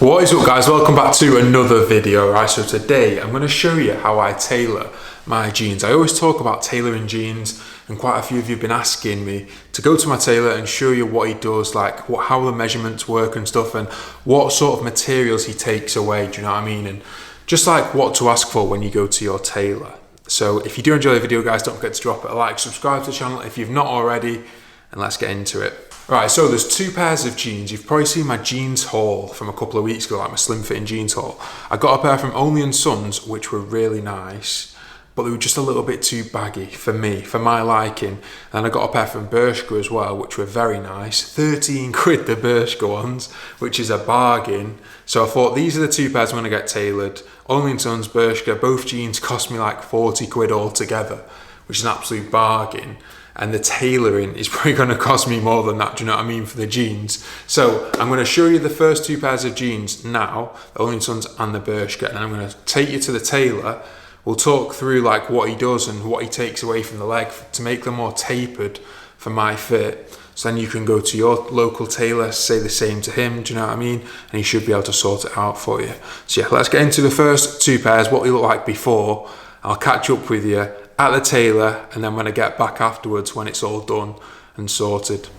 What is up, guys? Welcome back to another video. Right, so today I'm going to show you how I tailor my jeans. I always talk about tailoring jeans, and quite a few of you have been asking me to go to my tailor and show you what he does, like how the measurements work and stuff, and what sort of materials he takes away, do you know what I mean? And just like what to ask for when you go to your tailor. So if you do enjoy the video, guys, don't forget to drop it a like, subscribe to the channel if you've not already, and let's get into it. Right, so there's two pairs of jeans. You've probably seen my jeans haul from a couple of weeks ago, like my slim fitting jeans haul. I got a pair from Only & Sons, which were really nice, but they were just a little bit too baggy for me, for my liking. And I got a pair from Bershka as well, which were very nice. 13 quid the Bershka ones, which is a bargain. So I thought these are the two pairs I'm gonna get tailored. Only & Sons, Bershka, both jeans cost me like 40 quid altogether, which is an absolute bargain. And the tailoring is probably going to cost me more than that, do you know what I mean, for the jeans. So I'm going to show you the first two pairs of jeans now, the Only & Sons and the Bershka, and I'm going to take you to the tailor. We'll talk through like what he does and what he takes away from the leg to make them more tapered for my fit. So then you can go to your local tailor, say the same to him, do you know what I mean? And he should be able to sort it out for you. So yeah, let's get into the first two pairs, what they look like before. I'll catch up with you at the tailor, and then when I get back afterwards when it's all done and sorted.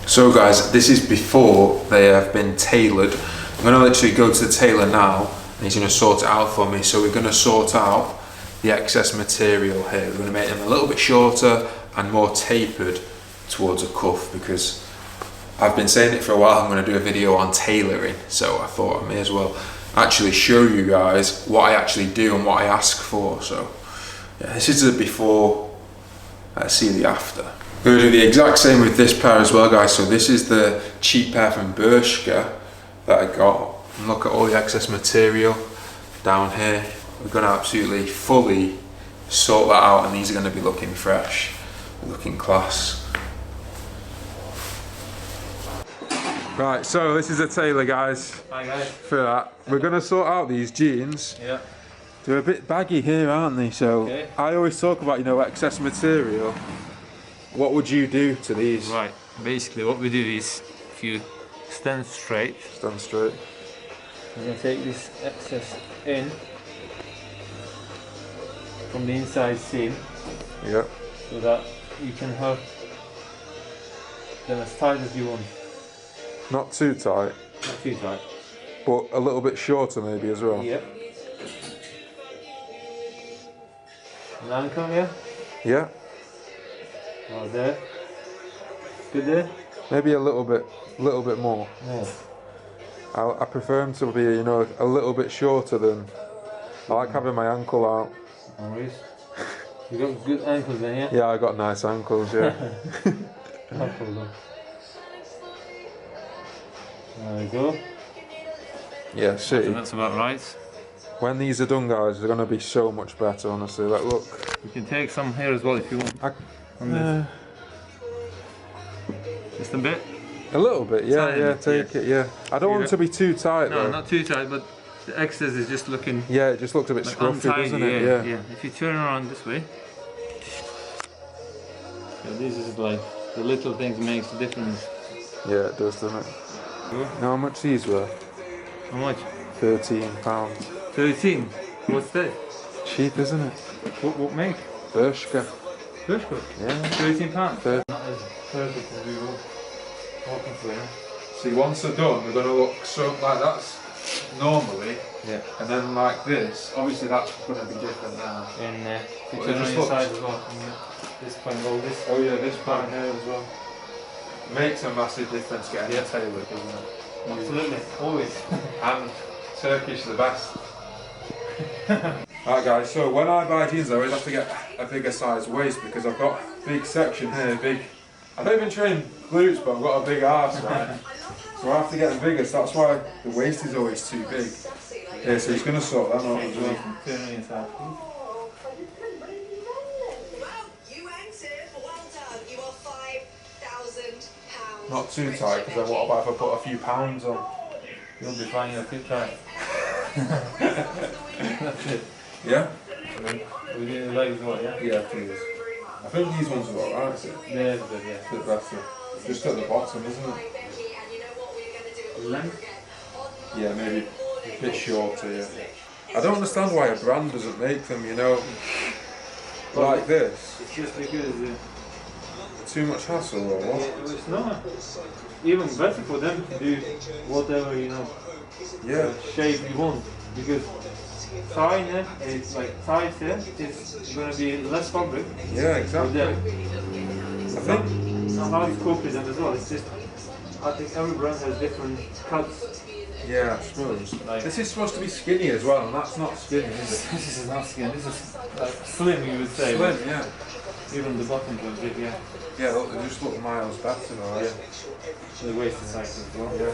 So guys, this is before they have been tailored. I'm going to literally go to the tailor now and he's going to sort it out for me. So we're going to sort out the excess material here. We're going to make them a little bit shorter and more tapered towards a cuff, because I've been saying it for a while, I'm going to do a video on tailoring, so I thought I may as well actually show you guys what I actually do and what I ask for. So yeah, this is the before, let's see the after. I'm going to do the exact same with this pair as well, guys. So this is the cheap pair from Bershka that I got. And look at all the excess material down here. We're going to absolutely fully sort that out, and these are going to be looking fresh, looking class. Right, so this is a tailor, guys. Hi guys. For that, we're going to sort out these jeans. Yeah. They're a bit baggy here, aren't they? So okay. I always talk about, you know, excess material. What would you do to these? Right, basically what we do is, if you stand straight, we're going to take this excess in from the inside seam. Yeah. So that you can have them as tight as you want. Not too tight. Not too tight. But a little bit shorter maybe as well. Yep. An ankle, yeah? Yeah. Oh, there. Good there? Maybe a little bit more. Yeah. I prefer them to be, you know, a little bit shorter than. I like having my ankle out. No worries. You got good ankles then, yeah? Yeah, I got nice ankles, yeah. No problem. There we go. Yeah, see. So that's about right. When these are done, guys, they're going to be so much better, honestly. Like, look. You can take some here as well if you want. Just a bit? A little bit, yeah, Tiny, yeah, take it, yeah. I don't want it to be too tight, though. No, not too tight, but the excess is just looking... Yeah, it just looks a bit like scruffy, untidy, doesn't it? Yeah, yeah. If you turn around this way... So this is like, the little things makes the difference. Yeah, it does, doesn't it? You know how much these were? How much? £13. 13? What's that? Cheap, isn't it? What make? Bershka. Bershka? Yeah. £13? Not as perfect as we were walking for, yeah? See, once they're done, they're going to look so like that's normally. Yeah. And then like this, obviously that's going to be different now. And if you turn on your side as well, this point, all this. Oh yeah, this part here as well. Makes a massive difference getting it tailored, doesn't it? Absolutely, always. And Turkish the best. Alright guys, so when I buy jeans I always have to get a bigger size waist, because I've got a big section here, I don't even train glutes, but I've got a big arse, right? So I have to get them bigger, so that's why the waist is always too big. Yeah, so he's going to sort that out as well. Turn on your side, please. Not too tight, because then what about if I put a few pounds on? You'll be fine, you're too tight. That's it. Yeah? And then we do the legs as well, yeah? Yeah, please. I think these ones are alright, is it? Yeah, it's good, yeah. A bit better. Just at the bottom, isn't it? Length? Yeah, maybe a bit shorter, yeah. I don't understand why a brand doesn't make them, you know, like this. It's just because Too much hassle or what? it's not even better for them to do whatever, you know, shape you want, because tie net is like tight here, it's gonna be less fabric. Yeah, exactly. I think not hard to copy them as well. It's just, I think every brand has different cuts. Yeah, I suppose. Like, this is supposed to be skinny as well, and that's not skinny, is it? This is not skinny. This is like slim, you would say. Slim, yeah. Even the bottoms are big, yeah. Yeah, look, they just look miles better though. Yeah. The waist is size as well. Yeah.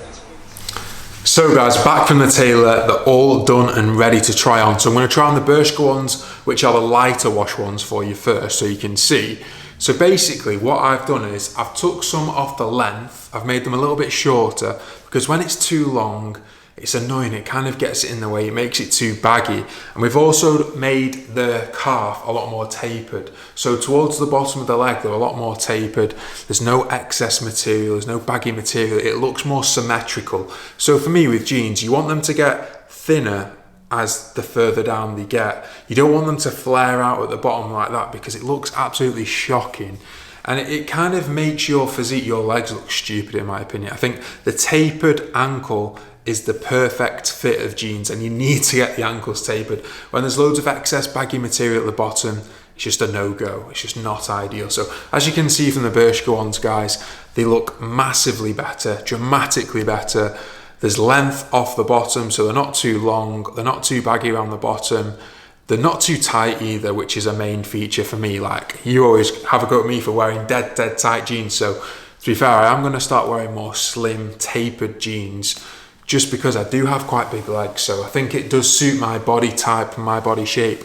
So guys, back from the tailor, they're all done and ready to try on. So I'm going to try on the Bershka ones, which are the lighter wash ones for you first, so you can see. So basically what I've done is I've took some off the length, I've made them a little bit shorter, because when it's too long, it's annoying, it kind of gets in the way, it makes it too baggy. And we've also made the calf a lot more tapered. So towards the bottom of the leg, they're a lot more tapered. There's no excess material, there's no baggy material. It looks more symmetrical. So for me with jeans, you want them to get thinner as the further down they get. You don't want them to flare out at the bottom like that, because it looks absolutely shocking. And it kind of makes your physique, your legs look stupid in my opinion. I think the tapered ankle is the perfect fit of jeans, and you need to get the ankles tapered. When there's loads of excess baggy material at the bottom, it's just a no-go. It's just not ideal. So as you can see from the Bershka ones, guys, they look massively better, dramatically better. There's length off the bottom, so they're not too long, they're not too baggy around the bottom. They're not too tight either, which is a main feature for me. Like, you always have a go at me for wearing dead tight jeans. So to be fair, I am gonna start wearing more slim, tapered jeans, just because I do have quite big legs. So I think it does suit my body type and my body shape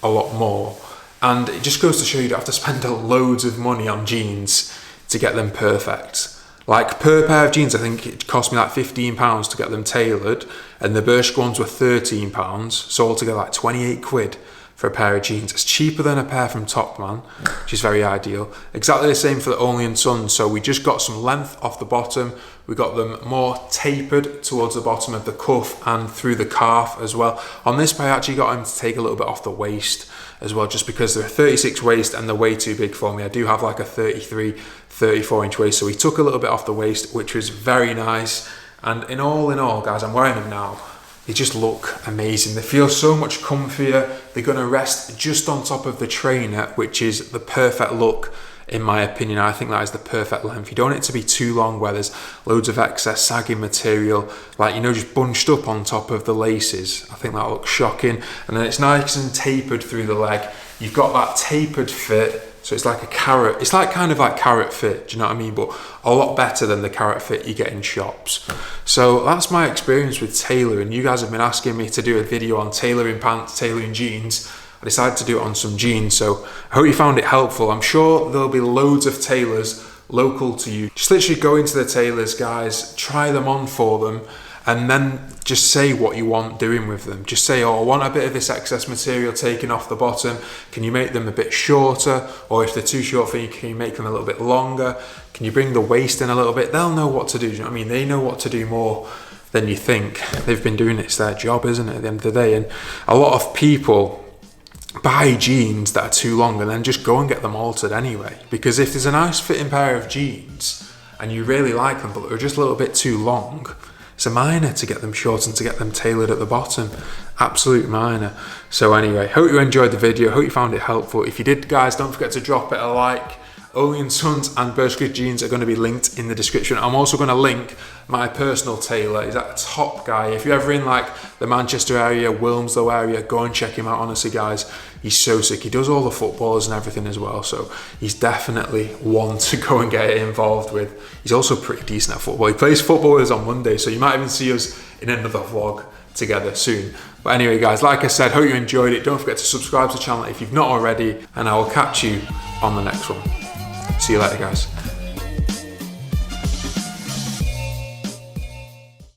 a lot more. And it just goes to show you don't have to spend loads of money on jeans to get them perfect. Like, per pair of jeans, I think it cost me like £15 to get them tailored, and the Bershka ones were £13, so altogether like 28 quid for a pair of jeans. It's cheaper than a pair from Topman, which is very ideal. Exactly the same for the Only & Sons, so we just got some length off the bottom, we got them more tapered towards the bottom of the cuff and through the calf as well. On this pair, I actually got them to take a little bit off the waist as well, just because they're a 36 waist and they're way too big for me. I do have like a 33, 34 inch waist, so we took a little bit off the waist, which was very nice. And in all, guys, I'm wearing them now. They just look amazing. They feel so much comfier. They're gonna rest just on top of the trainer, which is the perfect look in my opinion. I think that is the perfect length. You don't want it to be too long where there's loads of excess sagging material, like, you know, just bunched up on top of the laces. I think that looks shocking. And then it's nice and tapered through the leg. You've got that tapered fit, so it's like a carrot. It's like kind of like carrot fit, do you know what I mean? But a lot better than the carrot fit you get in shops. So that's my experience with tailoring. You guys have been asking me to do a video on tailoring pants, tailoring jeans. I decided to do it on some jeans, so I hope you found it helpful. I'm sure there'll be loads of tailors local to you. Just literally go into the tailors, guys, try them on for them, and then just say what you want doing with them. Just say, oh, I want a bit of this excess material taken off the bottom. Can you make them a bit shorter? Or if they're too short for you, can you make them a little bit longer? Can you bring the waist in a little bit? They'll know what to do, you know what I mean? They know what to do more than you think. They've been doing it, it's their job, isn't it, at the end of the day? And a lot of people buy jeans that are too long and then just go and get them altered anyway, because if there's a nice fitting pair of jeans and you really like them but they're just a little bit too long, it's a minor to get them short and to get them tailored at the bottom. Absolute minor. So anyway, hope you enjoyed the video, hope you found it helpful. If you did, guys, don't forget to drop it a like. Only & Sons and Bershka jeans are going to be linked in the description. I'm also going to link my personal tailor. He's that top guy. If you're ever in like the Manchester area, Wilmslow area, go and check him out. Honestly, guys, he's so sick. He does all the footballers and everything as well, so he's definitely one to go and get involved with. He's also pretty decent at football. He plays football with us on Monday, so you might even see us in another vlog together soon. But anyway, guys, like I said, hope you enjoyed it. Don't forget to subscribe to the channel if you've not already, and I will catch you on the next one. See you later, guys.